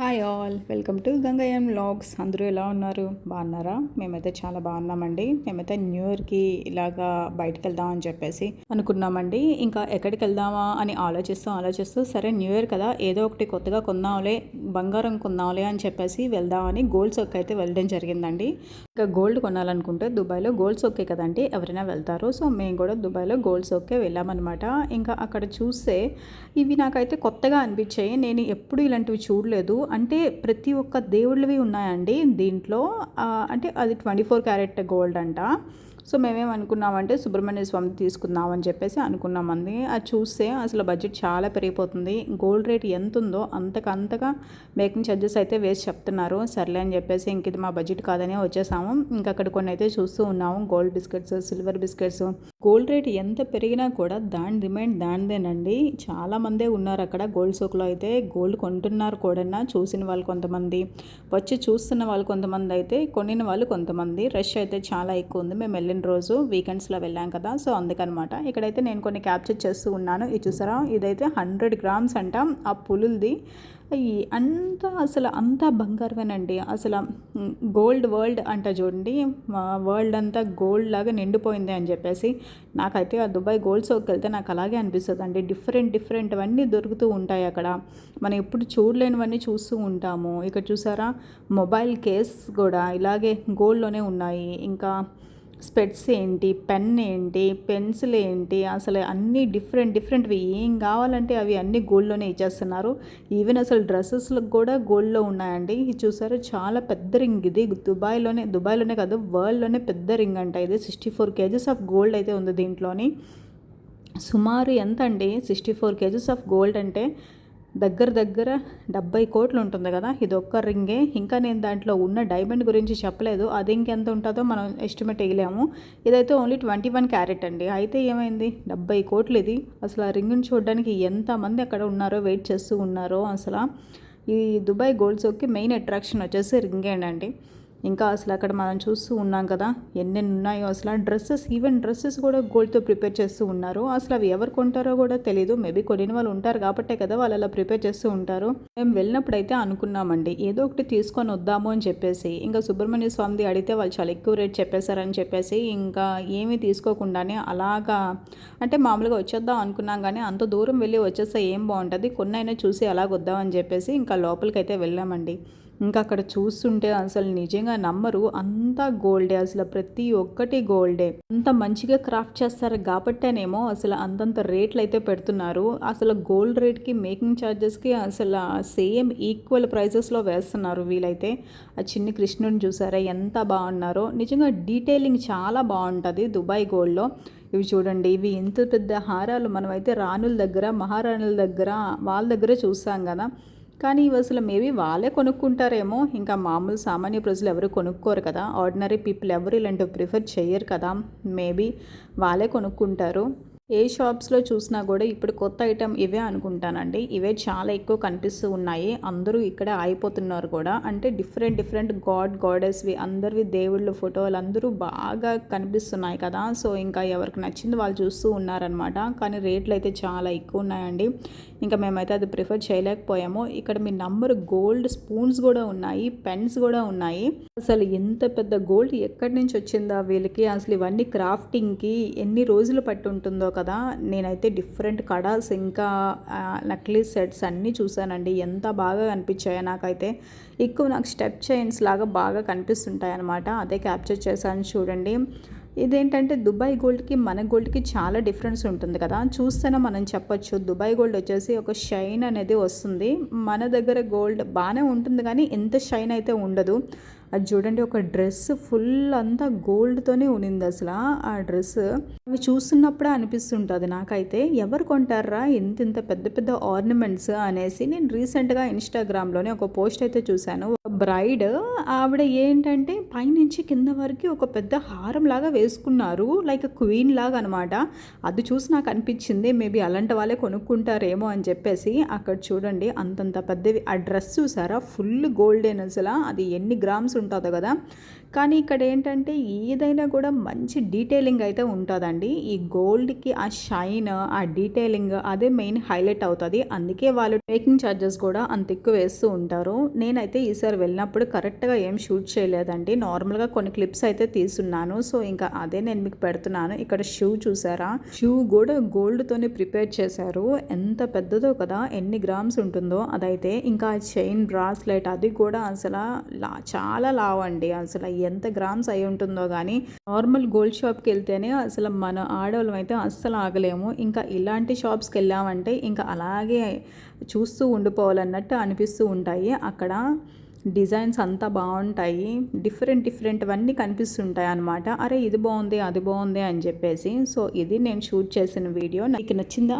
Hi all, welcome to Gangayyan vlogs. అందరూ ఎలా ఉన్నారు? బాగున్నారా? మేమైతే చాలా బాగున్నామండి. మేమైతే న్యూ ఇయర్కి ఇలాగా బయటకు వెళ్దామని చెప్పేసి అనుకున్నామండి. ఇంకా ఎక్కడికి వెళ్దామా అని ఆలోచిస్తూ సరే న్యూ ఇయర్ కదా, ఏదో ఒకటి కొత్తగా కొందాంలే, బంగారం కొందాంలే అని చెప్పేసి వెళ్దామని గోల్డ్ సోక్ అయితే వెళ్ళడం జరిగిందండి. ఇంకా గోల్డ్ కొనాలనుకుంటే దుబాయ్లో గోల్డ్ సోకే కదండి ఎవరైనా వెళ్తారు. సో మేము కూడా దుబాయ్లో గోల్డ్ సోకే వెళ్ళామన్నమాట. ఇంకా అక్కడ చూస్తే ఇవి నాకైతే కొత్తగా అనిపించాయి. నేను ఎప్పుడు ఇలాంటివి చూడలేదు. అంటే ప్రతి ఒక్క దేవుళ్ళవి ఉన్నాయండి దీంట్లో. అంటే అది 24 క్యారెట్ గోల్డ్ అంట. సో మేమేమనుకున్నామంటే సుబ్రహ్మణ్య స్వామి తీసుకుందామని చెప్పేసి అనుకున్నామండి. అది చూస్తే అసలు బడ్జెట్ చాలా పెరిగిపోతుంది. గోల్డ్ రేట్ ఎంత ఉందో అంతకంతగా మేకింగ్ ఛార్జెస్ అయితే వేసి చెప్తున్నారు. సర్లే అని చెప్పేసి ఇంక ఇది మా బడ్జెట్ కాదని వచ్చేసాము. ఇంకా అక్కడ కొన్ని అయితే చూస్తూ ఉన్నాము, gold biscuits, silver biscuits. Gold rate ఎంత పెరిగినా కూడా దాని డిమాండ్ దానిదేనండి. చాలామందే ఉన్నారు అక్కడ గోల్డ్ సోక్లో అయితే. గోల్డ్ కొంటున్నారు కూడా, చూసిన వాళ్ళు కొంతమంది, వచ్చి చూస్తున్న వాళ్ళు కొంతమంది, అయితే కొనిన వాళ్ళు కొంతమంది. రష్ అయితే చాలా ఎక్కువ ఉంది. మేము వెళ్ళిన రోజు వీకెండ్స్లో వెళ్ళాం కదా, సో అందుకనమాట. ఇక్కడైతే నేను కొన్ని క్యాప్చర్ చేస్తూ ఉన్నాను. ఇది చూసారా, ఇదైతే 100 గ్రామ్స్ అంట ఆ పులుల్ది. అంతా అసలు అంతా బంగారమేనండి. అసలు గోల్డ్ వరల్డ్ అంట చూడండి, వరల్డ్ అంతా గోల్డ్ లాగా నిండిపోయింది అని చెప్పేసి. నాకైతే ఆ దుబాయ్ గోల్డ్ సోక్కి వెళ్తే నాకు అలాగే అనిపిస్తుంది అండి. డిఫరెంట్ అవన్నీ దొరుకుతూ ఉంటాయి అక్కడ. మనం ఎప్పుడు చూడలేనివన్నీ చూస్తూ ఉంటాము. ఇక్కడ చూసారా, మొబైల్ కేస్ కూడా ఇలాగే గోల్డ్లోనే ఉన్నాయి. ఇంకా స్పెట్స్ ఏంటి, పెన్ ఏంటి, పెన్సిల్ ఏంటి, అసలు అన్నీ డిఫరెంట్వి ఏం కావాలంటే అవి అన్నీ గోల్డ్లోనే ఇచ్చేస్తున్నారు. ఈవెన్ అసలు డ్రెస్సెస్లకు కూడా గోల్డ్లో ఉన్నాయండి. ఇది చూసారు, చాలా పెద్ద రింగ్. ఇది దుబాయ్లోనే కాదు, వరల్డ్లోనే పెద్ద రింగ్ అంట. ఇది 64 కేజెస్ ఆఫ్ గోల్డ్ అయితే ఉంది దీంట్లోని. సుమారు ఎంత అండి 64 కేజెస్ ఆఫ్ గోల్డ్ అంటే దగ్గర 70 కోట్లు ఉంటుంది కదా. ఇది ఒక్క రింగే. ఇంకా నేను దాంట్లో ఉన్న డైమండ్ గురించి చెప్పలేదు, అది ఇంకెంత ఉంటుందో మనం ఎస్టిమేట్ వేయలేము. ఇదైతే ఓన్లీ 21 క్యారెట్ అండి. అయితే ఏమైంది, 70 కోట్లు ఇది. అసలు ఆ రింగ్ని చూడడానికి ఎంతమంది అక్కడ ఉన్నారో, వెయిట్ చేస్తూ ఉన్నారో. అసలు ఈ దుబాయ్ గోల్డ్ సోక్కి మెయిన్ అట్రాక్షన్ వచ్చేసి రింగేనండి. ఇంకా అసలు అక్కడ మనం చూస్తూ ఉన్నాం కదా ఎన్నెన్ని ఉన్నాయో. అసలు ఈవెన్ డ్రెస్సెస్ కూడా గోల్డ్తో ప్రిపేర్ చేస్తూ ఉన్నారు. అసలు అవి ఎవరు కొంటారో కూడా తెలియదు. మేబీ కొనిన వాళ్ళు ఉంటారు కాబట్టే కదా వాళ్ళు అలా ప్రిపేర్ చేస్తూ ఉంటారు. మేము వెళ్ళినప్పుడు అయితే అనుకున్నామండి ఏదో ఒకటి తీసుకొని వద్దాము అని చెప్పేసి. ఇంకా సుబ్రహ్మణ్య స్వామిది అడిగితే వాళ్ళు చాలా ఎక్కువ రేట్ చెప్పేశారని చెప్పేసి ఇంకా ఏమీ తీసుకోకుండానే అలాగా, అంటే మామూలుగా వచ్చేద్దాం అనుకున్నాం కానీ అంత దూరం వెళ్ళి వచ్చేస్తే ఏం బాగుంటుంది, కొన్నైనా చూసి అలాగొద్దామని చెప్పేసి ఇంకా లోపలికైతే వెళ్ళామండి. ఇంకా అక్కడ చూస్తుంటే అసలు నిజంగా నమ్మరు, అంతా గోల్డే. అసలు ప్రతి ఒక్కటి గోల్డే. అంత మంచిగా క్రాఫ్ట్ చేస్తారు కాబట్టేనేమో అసలు అంతంత రేట్లు అయితే పెడుతున్నారు. అసలు గోల్డ్ రేట్కి మేకింగ్ ఛార్జెస్కి అసలు సేమ్ ఈక్వల్ ప్రైజెస్లో వేస్తున్నారు వీలైతే. ఆ చిన్న కృష్ణుని చూసారా ఎంత బాగున్నారో. నిజంగా డీటెయిలింగ్ చాలా బాగుంటుంది దుబాయ్ గోల్డ్లో. ఇవి చూడండి, ఇవి ఎంత పెద్ద హారాలు. మనమైతే రాణుల దగ్గర, మహారాణుల దగ్గర, వాళ్ళ దగ్గర చూస్తాం కదా. కానీ ఇవి అసలు మేబీ వాళ్ళే కొనుక్కుంటారేమో. ఇంకా మామూలు సామాన్య ప్రజలు ఎవరు కొనుక్కోరు కదా, ఆర్డినరీ పీపుల్ ఎవరు ఇలాంటివి ప్రిఫర్ చేయరు కదా. మేబీ వాళ్ళే కొనుక్కుంటారు. ఏ షాప్స్లో చూసినా కూడా ఇప్పుడు కొత్త ఐటెం ఇవే అనుకుంటానండి. ఇవే చాలా ఎక్కువ కనిపిస్తూ ఉన్నాయి. అందరూ ఇక్కడే అయిపోతున్నారు కూడా. అంటే డిఫరెంట్ గాడెస్వి, అందరివి దేవుళ్ళు ఫోటోలు అందరూ బాగా కనిపిస్తున్నాయి కదా. సో ఇంకా ఎవరికి నచ్చింది వాళ్ళు చూస్తూ ఉన్నారనమాట. కానీ రేట్లు అయితే చాలా ఎక్కువ ఉన్నాయండి. ఇంకా మేమైతే అది ప్రిఫర్ చేయలేకపోయాము. ఇక్కడ మీ నంబర్ గోల్డ్ స్పూన్స్ కూడా ఉన్నాయి, పెన్స్ కూడా ఉన్నాయి. అసలు ఎంత పెద్ద గోల్డ్ ఎక్కడి నుంచి వచ్చిందా వీళ్ళకి, అసలు ఇవన్నీ క్రాఫ్టింగ్కి ఎన్ని రోజులు పట్టి ఉంటుందో కదా. నేనైతే డిఫరెంట్ కడాస్, ఇంకా నక్లీస్ సెట్స్ అన్నీ చూసానండి. ఎంత బాగా కనిపించాయో నాకైతే. ఎక్కువ నాకు స్టెప్ చైన్స్ లాగా బాగా కనిపిస్తుంటాయి అనమాట. అదే క్యాప్చర్ చేశాను చూడండి. ఇదేంటంటే దుబాయ్ గోల్డ్కి మన గోల్డ్కి చాలా డిఫరెన్స్ ఉంటుంది కదా. చూస్తేనే మనం చెప్పొచ్చు, దుబాయ్ గోల్డ్ వచ్చేసి ఒక షైన్ అనేది వస్తుంది. మన దగ్గర గోల్డ్ బాగానే ఉంటుంది కానీ ఎంత షైన్ అయితే ఉండదు. అది చూడండి, ఒక డ్రెస్ ఫుల్ అంతా గోల్డ్తోనే ఉనింది అసలు. ఆ డ్రెస్ అవి చూస్తున్నప్పుడే అనిపిస్తుంటుంది నాకైతే, ఎవరు కొంటారా ఇంత పెద్ద ఆర్నమెంట్స్ అనేసి. నేను రీసెంట్గా ఇన్స్టాగ్రామ్లోనే ఒక పోస్ట్ అయితే చూశాను. బ్రైడ్ ఆవిడ ఏంటంటే పైనుంచి కింద వరకు ఒక పెద్ద హారం లాగా వేసుకున్నారు, లైక్ క్వీన్ లాగా అనమాట. అది చూసి నాకు అనిపించింది మేబీ అలాంటి వాళ్ళే కొనుక్కుంటారేమో అని చెప్పేసి. అక్కడ చూడండి అంతంత పెద్దవి. ఆ డ్రెస్ చూసారా, ఫుల్ గోల్డెన్ అసలు. అది ఎన్ని గ్రామ్స్ ఉంటుందో కదా. కానీ ఇక్కడ ఏంటంటే ఏదైనా కూడా మంచి డీటెయిలింగ్ అయితే ఉంటుందండి. ఈ గోల్డ్కి ఆ షైన్, ఆ డీటెయిలింగ్ అదే మెయిన్ హైలైట్ అవుతుంది. అందుకే వాళ్ళు మేకింగ్ ఛార్జెస్ కూడా అంత ఎక్కువ వేస్తూ ఉంటారు. నేనైతే ఈసారి వెళ్ళినప్పుడు కరెక్ట్గా ఏం షూట్ చేయలేదండి, నార్మల్గా కొన్ని క్లిప్స్ అయితే తీసున్నాను. సో ఇంకా అదే నేను మీకు పెడుతున్నాను. ఇక్కడ షూ చూసారా, షూ కూడా గోల్డ్తోనే ప్రిపేర్ చేశారు. ఎంత పెద్దదో కదా, ఎన్ని గ్రామ్స్ ఉంటుందో అదైతే. ఇంకా చైన్ బ్రాస్లెట్ అది కూడా అసలు చాలా లావ్ అండి. అసలు ఎంత గ్రామ్స్ అయి ఉంటుందో కానీ నార్మల్ గోల్డ్ షాప్కి వెళ్తేనే అసలు మన ఆడవాళ్ళం అయితే అస్సలు ఆగలేము. ఇంకా ఇలాంటి షాప్స్కి వెళ్ళామంటే ఇంకా అలాగే చూస్తూ ఉండిపోవాలన్నట్టు అనిపిస్తూ ఉంటాయి. అక్కడ డిజైన్స్ అంతా బాగుంటాయి, డిఫరెంట్వన్నీ కనిపిస్తుంటాయి అనమాట. అరే ఇది బాగుంది అది బాగుంది అని చెప్పేసి. సో ఇది నేను షూట్ చేసిన వీడియో. నాకు నచ్చిందా?